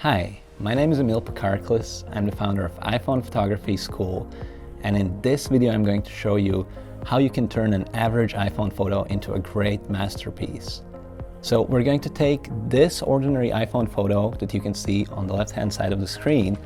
Hi, my name is Emil Pakarklis. I'm the founder of iPhone Photography School, and in this video I'm going to show you how you can turn an average iPhone photo into a great masterpiece. So we're going to take this ordinary iPhone photo that you can see on the left-hand side of the screen,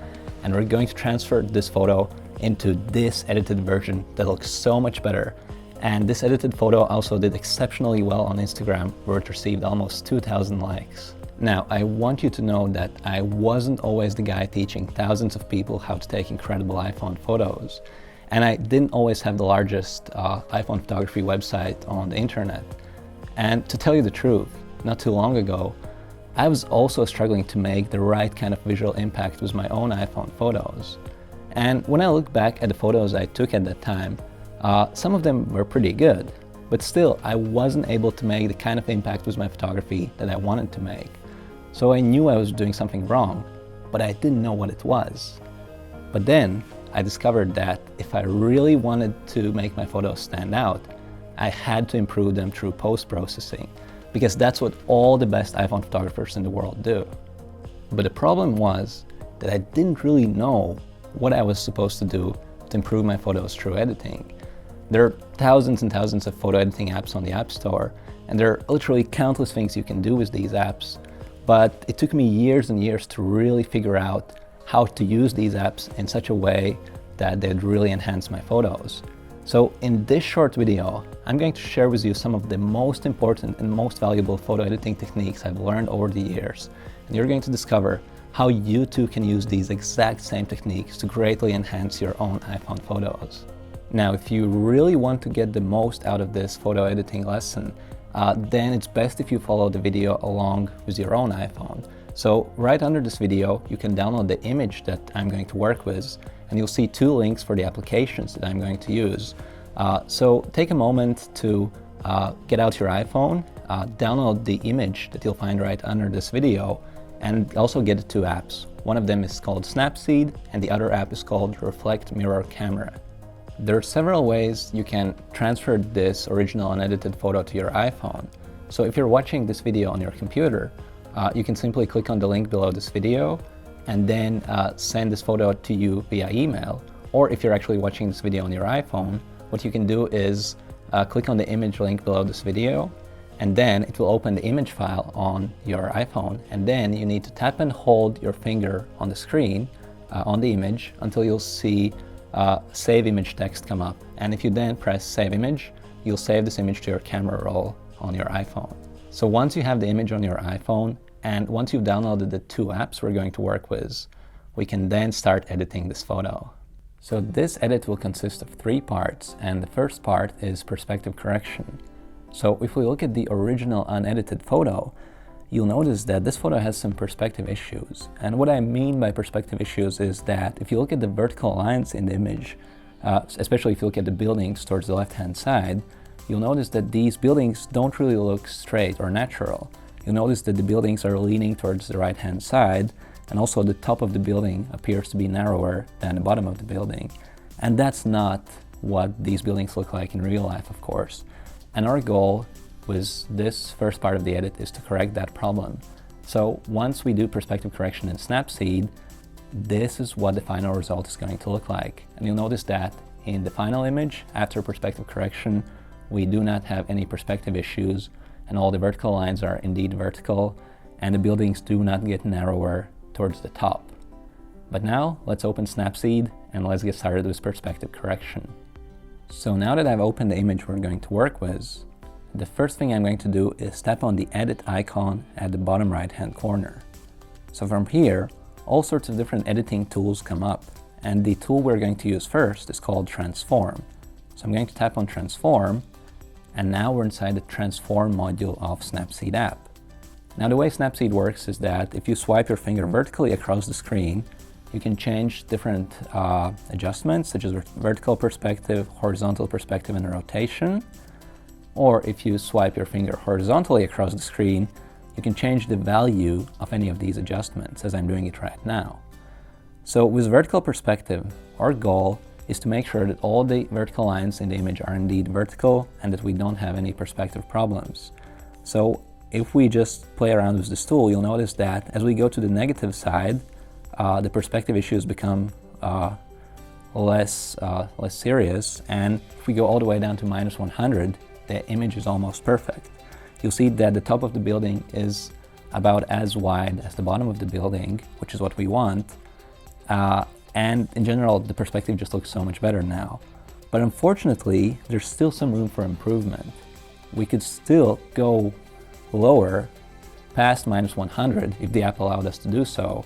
and we're going to transfer this photo into this edited version that looks so much better. And this edited photo also did exceptionally well on Instagram, where it received almost 2,000 likes. Now, I want you to know that I wasn't always the guy teaching thousands of people how to take incredible iPhone photos. And I didn't always have the largest iPhone photography website on the internet. And to tell you the truth, not too long ago, I was also struggling to make the right kind of visual impact with my own iPhone photos. And when I look back at the photos I took at that time, some of them were pretty good, but still I wasn't able to make the kind of impact with my photography that I wanted to make. So I knew I was doing something wrong, but I didn't know what it was. But then I discovered that if I really wanted to make my photos stand out, I had to improve them through post-processing, because that's what all the best iPhone photographers in the world do. But the problem was that I didn't really know what I was supposed to do to improve my photos through editing. There are thousands and thousands of photo editing apps on the App Store, and there are literally countless things you can do with these apps. But it took me years and years to really figure out how to use these apps in such a way that they'd really enhance my photos. So in this short video, I'm going to share with you some of the most important and most valuable photo editing techniques I've learned over the years. And you're going to discover how you too can use these exact same techniques to greatly enhance your own iPhone photos. Now, if you really want to get the most out of this photo editing lesson, then it's best if you follow the video along with your own iPhone. So right under this video, you can download the image that I'm going to work with, and you'll see two links for the applications that I'm going to use. So take a moment to get out your iPhone, download the image that you'll find right under this video, and also get the two apps. One of them is called Snapseed, and the other app is called Reflect Mirror Camera. There are several ways you can transfer this original unedited photo to your iPhone. So if you're watching this video on your computer, you can simply click on the link below this video and then send this photo to you via email. Or if you're actually watching this video on your iPhone, what you can do is click on the image link below this video, and then it will open the image file on your iPhone, and then you need to tap and hold your finger on the screen on the image until you'll see save image text come up. And if you then press save image, you'll save this image to your camera roll on your iPhone. So once you have the image on your iPhone, and once you've downloaded the two apps we're going to work with, we can then start editing this photo. So this edit will consist of three parts, and the first part is perspective correction. So if we look at the original unedited photo, you'll notice that this photo has some perspective issues. And what I mean by perspective issues is that if you look at the vertical lines in the image, especially if you look at the buildings towards the left-hand side, you'll notice that these buildings don't really look straight or natural. You'll notice that the buildings are leaning towards the right-hand side, and also the top of the building appears to be narrower than the bottom of the building. And that's not what these buildings look like in real life, of course. And our goal with this first part of the edit is to correct that problem. So once we do perspective correction in Snapseed, this is what the final result is going to look like. And you'll notice that in the final image, after perspective correction, we do not have any perspective issues, and all the vertical lines are indeed vertical, and the buildings do not get narrower towards the top. But now let's open Snapseed and let's get started with perspective correction. So now that I've opened the image we're going to work with, the first thing I'm going to do is tap on the edit icon at the bottom right-hand corner. So from here, all sorts of different editing tools come up, and the tool we're going to use first is called Transform. So I'm going to tap on Transform, and now we're inside the Transform module of Snapseed app. Now the way Snapseed works is that if you swipe your finger vertically across the screen, you can change different adjustments such as vertical perspective, horizontal perspective, and rotation. Or if you swipe your finger horizontally across the screen, you can change the value of any of these adjustments, as I'm doing it right now. So with vertical perspective, our goal is to make sure that all the vertical lines in the image are indeed vertical and that we don't have any perspective problems. So if we just play around with this tool, you'll notice that as we go to the negative side, the perspective issues become less serious, and if we go all the way down to -100, the image is almost perfect. You'll see that the top of the building is about as wide as the bottom of the building, which is what we want, and in general the perspective just looks so much better now. But unfortunately, there's still some room for improvement. We could still go lower past -100 if the app allowed us to do so,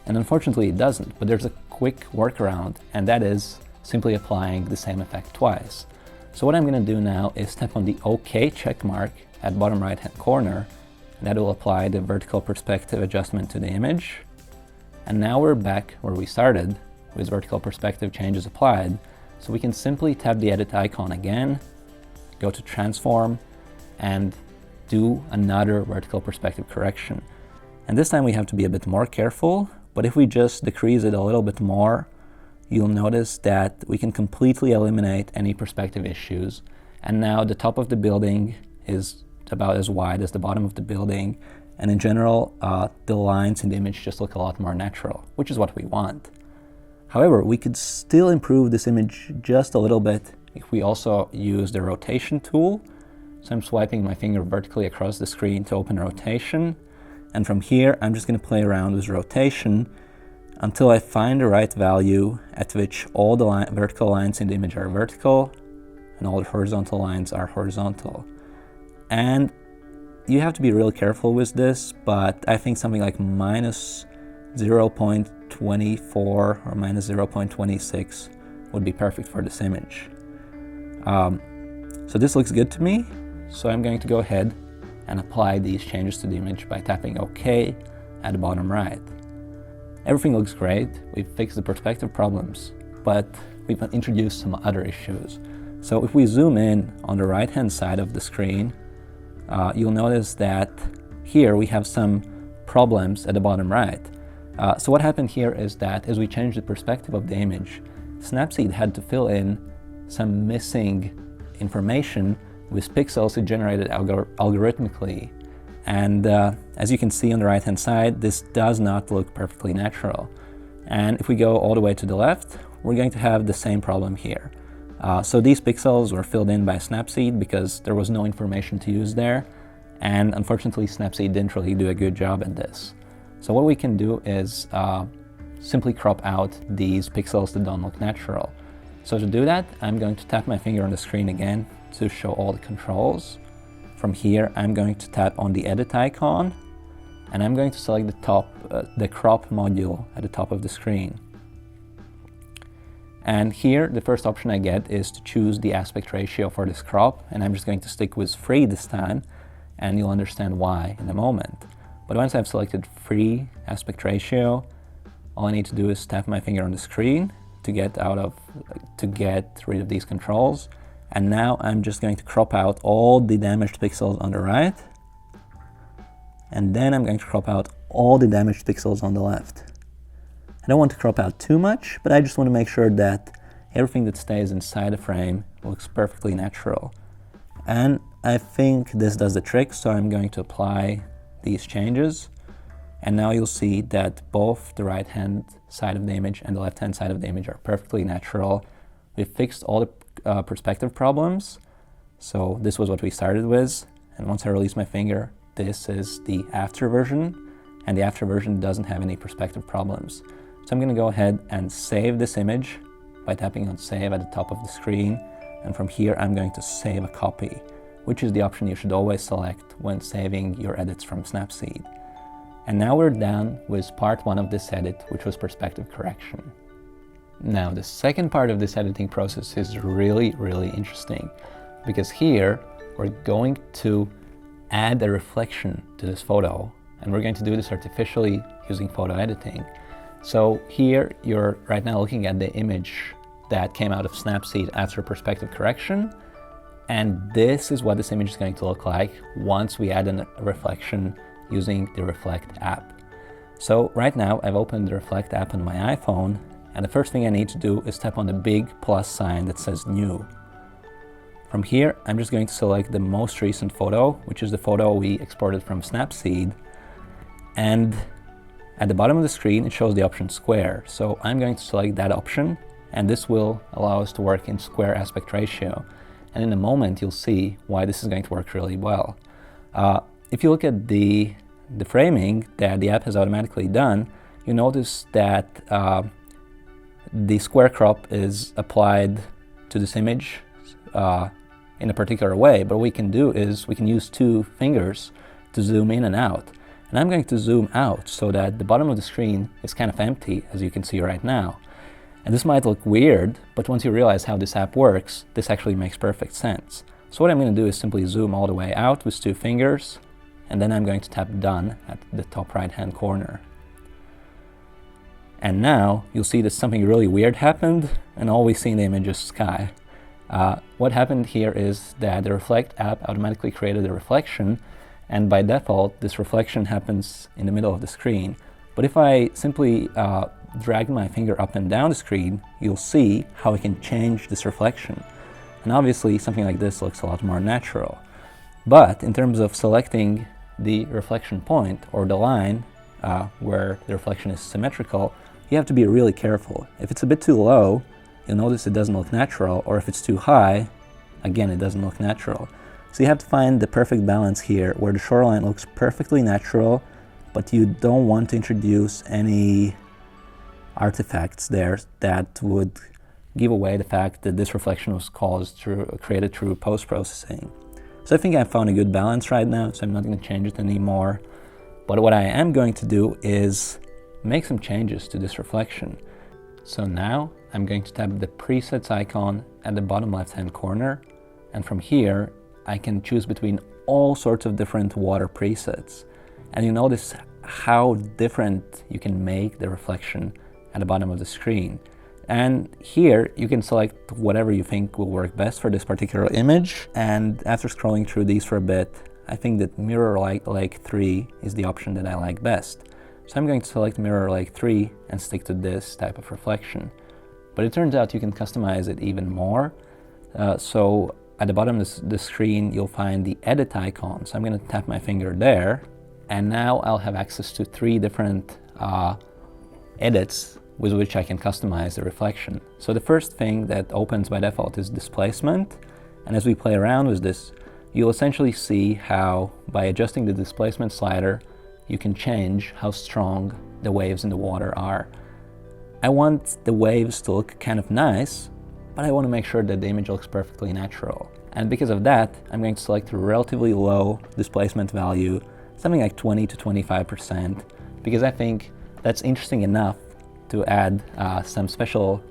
and unfortunately it doesn't. But there's a quick workaround, and that is simply applying the same effect twice. So what I'm going to do now is tap on the OK check mark at bottom right hand corner, and that will apply the vertical perspective adjustment to the image. And now we're back where we started with vertical perspective changes applied. So we can simply tap the edit icon again, go to transform, and do another vertical perspective correction. And this time we have to be a bit more careful, but if we just decrease it a little bit more, you'll notice that we can completely eliminate any perspective issues. And now the top of the building is about as wide as the bottom of the building. And in general, the lines in the image just look a lot more natural, which is what we want. However, we could still improve this image just a little bit if we also use the rotation tool. So I'm swiping my finger vertically across the screen to open rotation. And from here, I'm just going to play around with rotation until I find the right value at which all the vertical lines in the image are vertical and all the horizontal lines are horizontal. And you have to be really careful with this, but I think something like -0.24 or -0.26 would be perfect for this image. So this looks good to me, so I'm going to go ahead and apply these changes to the image by tapping OK at the bottom right. Everything looks great. We've fixed the perspective problems, but we've introduced some other issues. So if we zoom in on the right hand side of the screen, you'll notice that here we have some problems at the bottom right. So what happened here is that as we changed the perspective of the image, Snapseed had to fill in some missing information with pixels it generated algorithmically. And as you can see on the right hand side, this does not look perfectly natural. And if we go all the way to the left, we're going to have the same problem here. So these pixels were filled in by Snapseed because there was no information to use there. And unfortunately, Snapseed didn't really do a good job at this. So what we can do is simply crop out these pixels that don't look natural. So to do that, I'm going to tap my finger on the screen again to show all the controls. From here, I'm going to tap on the edit icon, and I'm going to select the crop module at the top of the screen. And here, the first option I get is to choose the aspect ratio for this crop, and I'm just going to stick with 3 this time, and you'll understand why in a moment. But once I've selected 3 aspect ratio, all I need to do is tap my finger on the screen to get rid of these controls. And now I'm just going to crop out all the damaged pixels on the right. And then I'm going to crop out all the damaged pixels on the left. I don't want to crop out too much, but I just want to make sure that everything that stays inside the frame looks perfectly natural. And I think this does the trick, so I'm going to apply these changes. And now you'll see that both the right-hand side of the image and the left-hand side of the image are perfectly natural. We've fixed all the perspective problems. So this was what we started with. And once I release my finger, this is the after version. And the after version doesn't have any perspective problems. So I'm going to go ahead and save this image by tapping on save at the top of the screen. And from here, I'm going to save a copy, which is the option you should always select when saving your edits from Snapseed. And now we're done with part 1 of this edit, which was perspective correction. Now, the second part of this editing process is really, really interesting, because here we're going to add a reflection to this photo, and we're going to do this artificially using photo editing. So here you're right now looking at the image that came out of Snapseed after perspective correction, and this is what this image is going to look like once we add a reflection using the Reflect app. So right now I've opened the Reflect app on my iPhone, and the first thing I need to do is tap on the big plus sign that says New. From here, I'm just going to select the most recent photo, which is the photo we exported from Snapseed. And at the bottom of the screen, it shows the option square. So I'm going to select that option, and this will allow us to work in square aspect ratio. And in a moment, you'll see why this is going to work really well. If you look at the framing that the app has automatically done, you notice that the square crop is applied to this image in a particular way. But what we can do is we can use 2 fingers to zoom in and out. And I'm going to zoom out so that the bottom of the screen is kind of empty, as you can see right now. And this might look weird, but once you realize how this app works, this actually makes perfect sense. So what I'm going to do is simply zoom all the way out with 2 fingers, and then I'm going to tap Done at the top right-hand corner. And now you'll see that something really weird happened, and all we see in the image is sky. What happened here is that the Reflect app automatically created a reflection, and by default, this reflection happens in the middle of the screen. But if I simply drag my finger up and down the screen, you'll see how I can change this reflection. And obviously, something like this looks a lot more natural. But in terms of selecting the reflection point, or the line where the reflection is symmetrical, you have to be really careful. If it's a bit too low, you'll notice it doesn't look natural, or if it's too high, again, it doesn't look natural. So you have to find the perfect balance here, where the shoreline looks perfectly natural, but you don't want to introduce any artifacts there that would give away the fact that this reflection was created through post-processing. So I think I found a good balance right now, so I'm not going to change it anymore. But what I am going to do is make some changes to this reflection. So now I'm going to tap the presets icon at the bottom left-hand corner, and from here I can choose between all sorts of different water presets. And you notice how different you can make the reflection at the bottom of the screen. And here you can select whatever you think will work best for this particular image. And after scrolling through these for a bit, I think that Mirror Lake 3 is the option that I like best. So I'm going to select Mirror Lake 3 and stick to this type of reflection. But it turns out you can customize it even more. So at the bottom of the screen, you'll find the edit icon. So I'm going to tap my finger there, and now I'll have access to 3 different edits with which I can customize the reflection. So the first thing that opens by default is displacement. And as we play around with this, you'll essentially see how by adjusting the displacement slider, you can change how strong the waves in the water are. I want the waves to look kind of nice, but I want to make sure that the image looks perfectly natural. And because of that, I'm going to select a relatively low displacement value, something like 20 to 25%, because I think that's interesting enough to add some special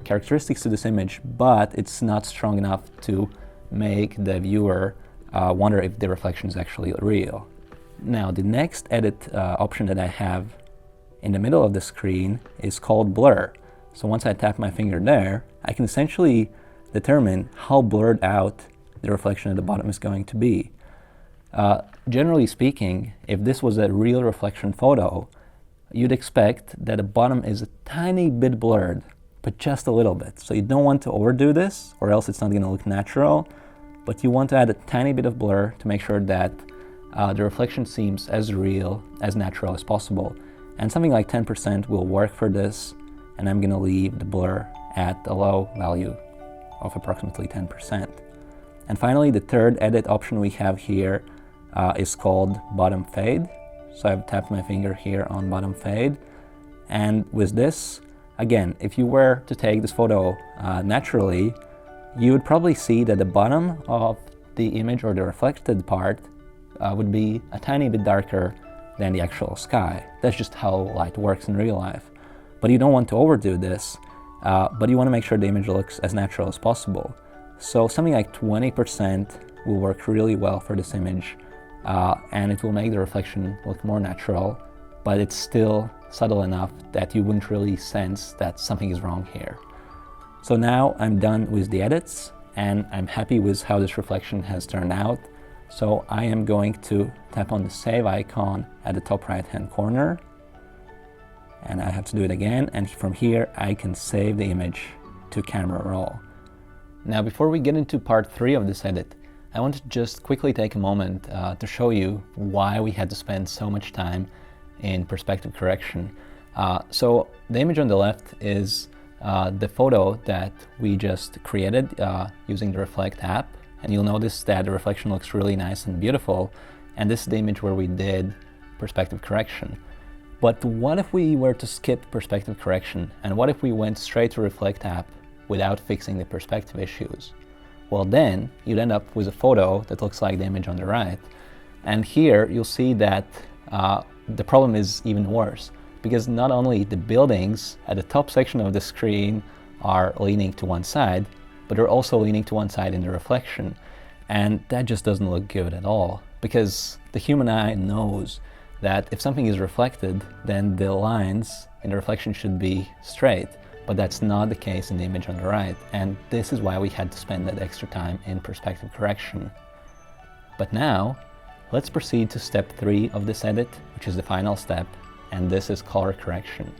characteristics to this image, but it's not strong enough to make the viewer wonder if the reflection is actually real. Now, the next edit option that I have in the middle of the screen is called blur. So once I tap my finger there, I can essentially determine how blurred out the reflection at the bottom is going to be. Generally speaking, if this was a real reflection photo, you'd expect that the bottom is a tiny bit blurred, but just a little bit. So you don't want to overdo this, or else it's not going to look natural, but you want to add a tiny bit of blur to make sure that the reflection seems as real, as natural as possible. And something like 10% will work for this, and I'm going to leave the blur at a low value of approximately 10%. And finally, the third edit option we have here is called bottom fade. So I've tapped my finger here on bottom fade. And with this, again, if you were to take this photo naturally, you would probably see that the bottom of the image, or the reflected part, would be a tiny bit darker than the actual sky. That's just how light works in real life. But you don't want to overdo this, but you want to make sure the image looks as natural as possible. So something like 20% will work really well for this image, and it will make the reflection look more natural, but it's still subtle enough that you wouldn't really sense that something is wrong here. So now I'm done with the edits, and I'm happy with how this reflection has turned out. So I am going to tap on the save icon at the top right hand corner, and I have to do it again, and from here I can save the image to camera roll. Now, before we get into part 3 of this edit, I want to just quickly take a moment to show you why we had to spend so much time in perspective correction. So the image on the left is the photo that we just created using the Reflect app, and you'll notice that the reflection looks really nice and beautiful, and this is the image where we did perspective correction. But what if we were to skip perspective correction, and what if we went straight to Reflect app without fixing the perspective issues? Well, then you'd end up with a photo that looks like the image on the right. And here you'll see that the problem is even worse, because not only the buildings at the top section of the screen are leaning to one side, but they're also leaning to one side in the reflection. And that just doesn't look good at all, because the human eye knows that if something is reflected, then the lines in the reflection should be straight. But that's not the case in the image on the right, and this is why we had to spend that extra time in perspective correction. But now, let's proceed to step 3 of this edit, which is the final step, and this is color correction.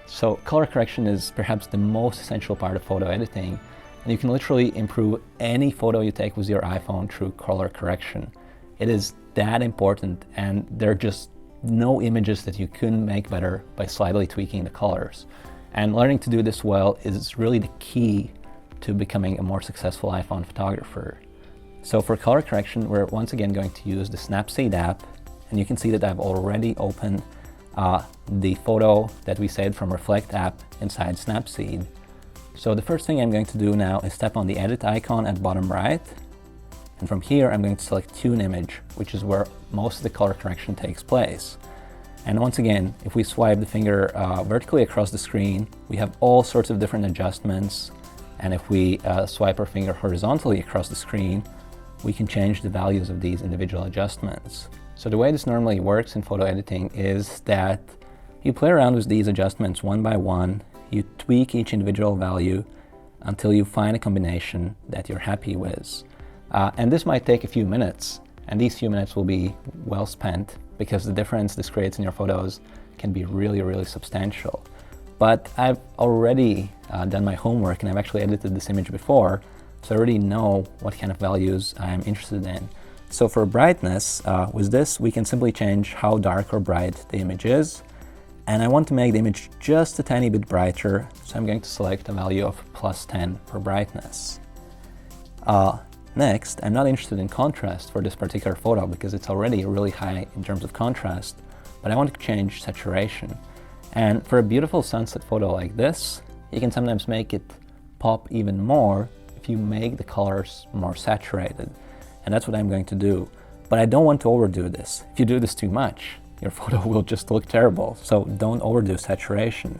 So color correction is perhaps the most essential part of photo editing, and you can literally improve any photo you take with your iPhone through color correction. It is that important, and there are just no images that you couldn't make better by slightly tweaking the colors. And learning to do this well is really the key to becoming a more successful iPhone photographer. So for color correction, we're once again going to use the Snapseed app, and you can see that I've already opened the photo that we saved from Reflect app inside Snapseed. So the first thing I'm going to do now is tap on the edit icon at bottom right, and from here I'm going to select Tune Image, which is where most of the color correction takes place. And once again, if we swipe the finger vertically across the screen, we have all sorts of different adjustments. And if we swipe our finger horizontally across the screen, we can change the values of these individual adjustments. So the way this normally works in photo editing is that you play around with these adjustments one by one, you tweak each individual value until you find a combination that you're happy with. And this might take a few minutes, and these few minutes will be well spent, because the difference this creates in your photos can be really, really substantial. But I've already done my homework, and I've actually edited this image before, so I already know what kind of values I'm interested in. So for brightness, with this, we can simply change how dark or bright the image is. And I want to make the image just a tiny bit brighter, so I'm going to select a value of +10 for brightness. Next, I'm not interested in contrast for this particular photo because it's already really high in terms of contrast, but I want to change saturation. And for a beautiful sunset photo like this, you can sometimes make it pop even more if you make the colors more saturated. And that's what I'm going to do. But I don't want to overdo this. If you do this too much, your photo will just look terrible, so don't overdo saturation.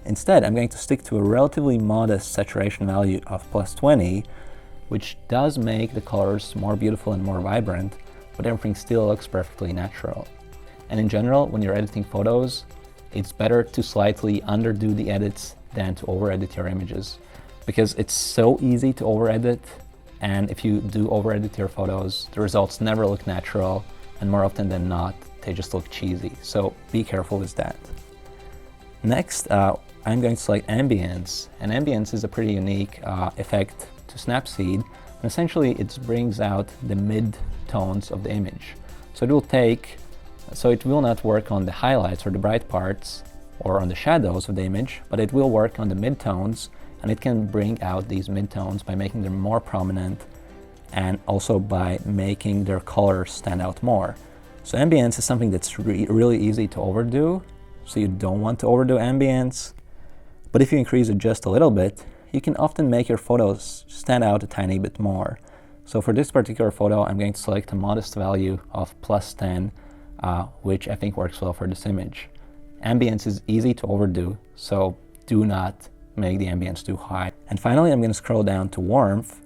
Instead, I'm going to stick to a relatively modest saturation value of +20, which does make the colors more beautiful and more vibrant, but everything still looks perfectly natural. And in general, when you're editing photos, it's better to slightly underdo the edits than to over-edit your images, because it's so easy to over-edit, and if you do over-edit your photos, the results never look natural, and more often than not, they just look cheesy. So be careful with that. Next, I'm going to select Ambience, and Ambience is a pretty unique effect to Snapseed, and essentially it brings out the mid-tones of the image. So it will not work on the highlights or the bright parts or on the shadows of the image, but it will work on the mid-tones, and it can bring out these mid-tones by making them more prominent and also by making their colors stand out more. So ambience is something that's really easy to overdo, so you don't want to overdo ambience, but if you increase it just a little bit, you can often make your photos stand out a tiny bit more. So for this particular photo, I'm going to select a modest value of +10, which I think works well for this image. Ambience is easy to overdo, so do not make the ambience too high. And finally, I'm going to scroll down to warmth,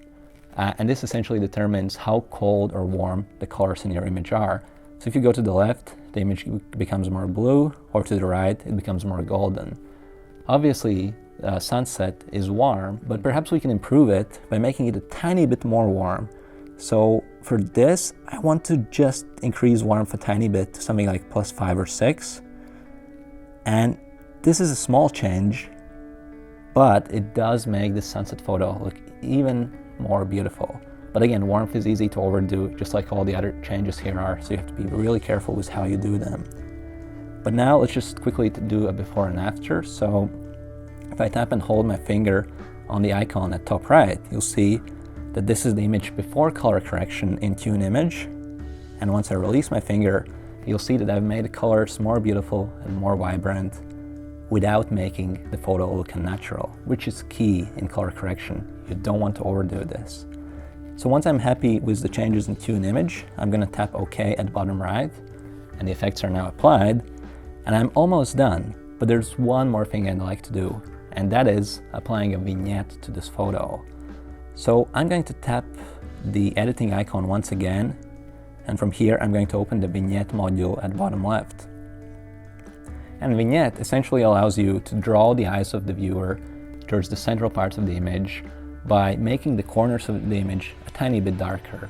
and this essentially determines how cold or warm the colors in your image are. So if you go to the left, the image becomes more blue, or to the right, it becomes more golden. Obviously, sunset is warm, but perhaps we can improve it by making it a tiny bit more warm. So for this, I want to just increase warmth a tiny bit to something like +5 or 6. And this is a small change, but it does make the sunset photo look even more beautiful. But again, warmth is easy to overdo, just like all the other changes here are, so you have to be really careful with how you do them. But now let's just quickly do a before and after. So if I tap and hold my finger on the icon at top right, you'll see that this is the image before color correction in Tune Image. And once I release my finger, you'll see that I've made the colors more beautiful and more vibrant without making the photo look unnatural, which is key in color correction. You don't want to overdo this. So once I'm happy with the changes in Tune Image, I'm going to tap OK at bottom right, and the effects are now applied, and I'm almost done. But there's one more thing I'd like to do, and that is applying a vignette to this photo. So I'm going to tap the editing icon once again, and from here I'm going to open the vignette module at bottom left. And vignette essentially allows you to draw the eyes of the viewer towards the central parts of the image by making the corners of the image a tiny bit darker.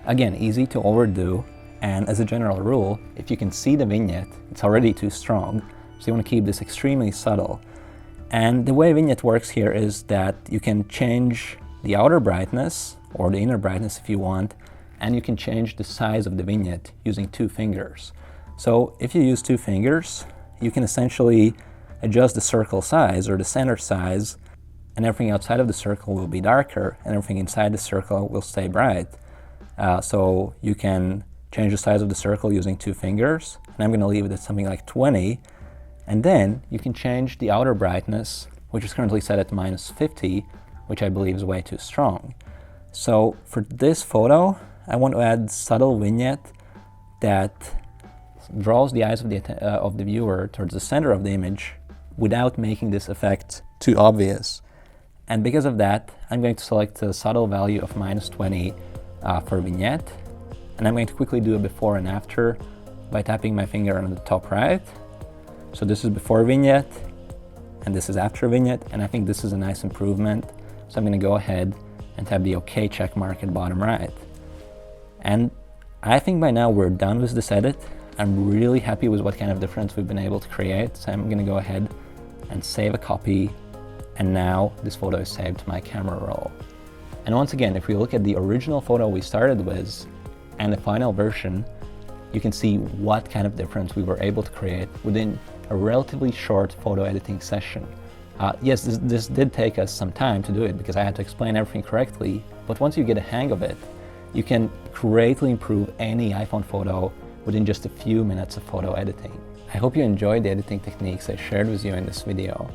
Again, easy to overdo, and as a general rule, if you can see the vignette, it's already too strong, so you want to keep this extremely subtle. And the way vignette works here is that you can change the outer brightness or the inner brightness if you want, and you can change the size of the vignette using 2 fingers. So if you use 2 fingers, you can essentially adjust the circle size or the center size, and everything outside of the circle will be darker and everything inside the circle will stay bright. So you can change the size of the circle using 2 fingers, and I'm going to leave it at something like 20, and then you can change the outer brightness, which is currently set at -50, which I believe is way too strong. So for this photo, I want to add subtle vignette that draws the eyes of the viewer towards the center of the image without making this effect too obvious. And because of that, I'm going to select a subtle value of -20 for vignette. And I'm going to quickly do a before and after by tapping my finger on the top right. So this is before vignette, and this is after vignette, and I think this is a nice improvement. So I'm going to go ahead and tap the OK check mark at bottom right. And I think by now we're done with this edit. I'm really happy with what kind of difference we've been able to create. So I'm going to go ahead and save a copy. And now this photo is saved to my camera roll. And once again, if we look at the original photo we started with and the final version, you can see what kind of difference we were able to create within a relatively short photo editing session. Yes, this did take us some time to do it because I had to explain everything correctly, but once you get a hang of it, you can greatly improve any iPhone photo within just a few minutes of photo editing. I hope you enjoyed the editing techniques I shared with you in this video.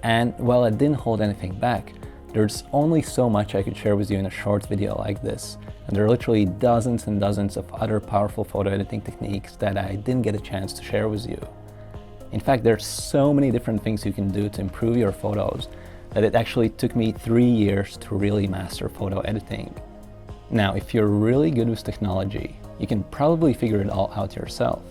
And while I didn't hold anything back, there's only so much I could share with you in a short video like this. And there are literally dozens and dozens of other powerful photo editing techniques that I didn't get a chance to share with you. In fact, there's so many different things you can do to improve your photos that it actually took me 3 years to really master photo editing. Now, if you're really good with technology, you can probably figure it all out yourself.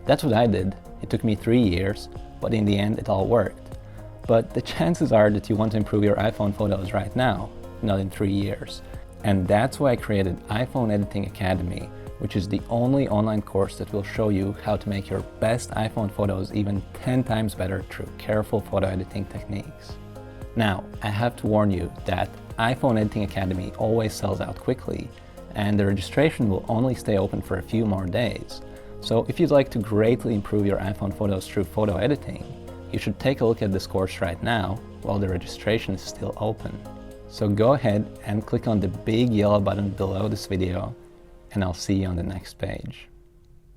That's what I did. It took me 3 years, but in the end, it all worked. But the chances are that you want to improve your iPhone photos right now, not in 3 years. And that's why I created iPhone Editing Academy, which is the only online course that will show you how to make your best iPhone photos even 10 times better through careful photo editing techniques. Now, I have to warn you that iPhone Editing Academy always sells out quickly, and the registration will only stay open for a few more days. So if you'd like to greatly improve your iPhone photos through photo editing, you should take a look at this course right now while the registration is still open. So go ahead and click on the big yellow button below this video, and I'll see you on the next page.